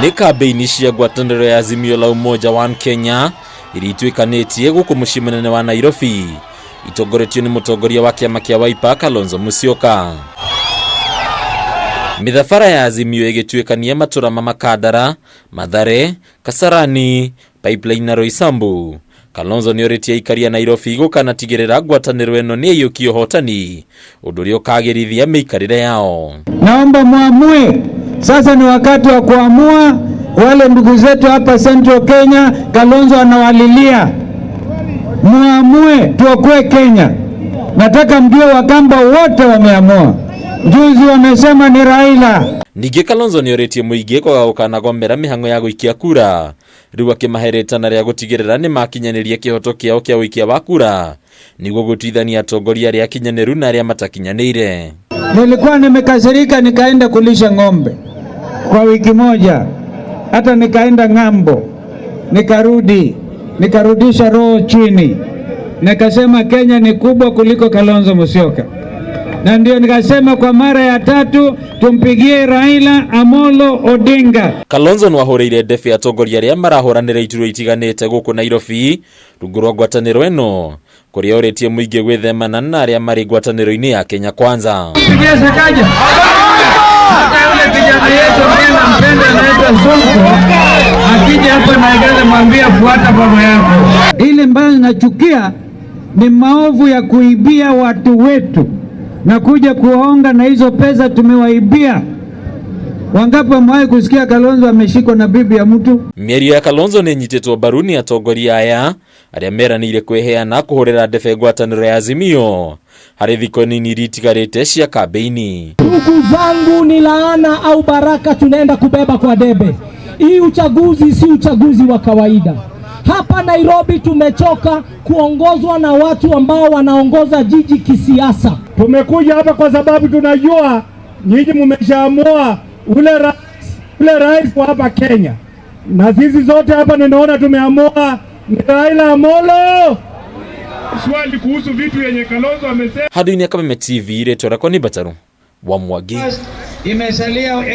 Nĩ kambĩini cia ngwataniro ya Azimio la Umoja wa Kenya iritwĩkanĩtie gũkũ mũciĩ mũnene wa Nairobi, itongoretio nĩ Mutongoria wa kiama kia Wiper Kalonzo Musyoka. Mĩthabara ya Azimio ĩgĩtuĩkania matũra ma Makadara, Mathare, Kasarani, Pipeline na Roysambu. Kalonzo nioritie aikari ya Nairobi gukanatigirira ngwataniro ĩno nĩ ĩyũkie ũhotani, ũndũ ũrĩa ũkagĩrithia mĩikarĩre yao. Naomba muamue, sasa ni wakati wa kuamua. Wale ndugu zetu hapa Central Kenya, Kalonzo anawalilia, muamue tuokoe Kenya. Nataka mjue Wakamba wote wameamua. Juzi wamesema ni Raila. Ningĩ Kalonzo nioritie mũingĩ kwaga gũkanagombera mĩhang'o ya gũikia kura, rĩu akĩmaheretana rĩa gũtigĩrĩra nĩ makinyanĩria kĩhoto kĩao kĩa ũikia wa kura, nĩguo gũtuithania atongoria arĩa akinyanĩru na arĩa matakinyanĩire. Nilikuwa nimekasirika nikaenda kulisha ng'ombe kwa wiki moja, hata nikaenda ng'ambo, nikarudisha roho chini, nikasema Kenya ni kubwa kuliko Kalonzo Musyoka. Na ndio nikasema kwa mara ya tatu tumpigie Raila Amolo Odinga. Kalonzo nwahoreire ndefe atongoria arĩa marahoranĩra iturwa itiganĩte gũkũ Nairobi rungu rwa ngwatanĩro ĩno, kũrĩa oretie mũingĩ gwĩthemana na arĩa marĩ ngwatanĩro-inĩ ya Kenya Kwanza. Akija hapa Nairobi mwambie fuata baba yako. Ile mbaya ninachukia ni maovu ya kuibia watu wetu na kuja kuonga na hizo pesa tumewaibia. Wangapi mwae kusikia Kalonzo ameshikwa na bibi ya mtu? Mĩario ya Kalonzo nĩ nyitĩtwo mbaru nĩ atongoria aya arĩa meranĩire kwĩheana kũhũrĩra ndebe ngwatanĩro ya Azimio harĩ thikũ nini itigarĩte cia kambĩini. Ndugu zangu, ni laana au baraka tunaenda kubeba kwa debe. Hii uchaguzi si uchaguzi wa kawaida. Hapa Nairobi tumechoka kuongozwa na watu ambao wanaongoza jiji kisiasa. Tumekuja hapa kwa sababu tunajua nyinyi mmeshaamua ule rais kwa hapa Kenya. Na sisi zote hapa ninaona tumeamua ni Raila Amolo. Swali kuhusu vitu yenye Kalonzo amesema. Hadi ni Kameme TV, retora kwa ni Bataru wa Mwagi. Imesalia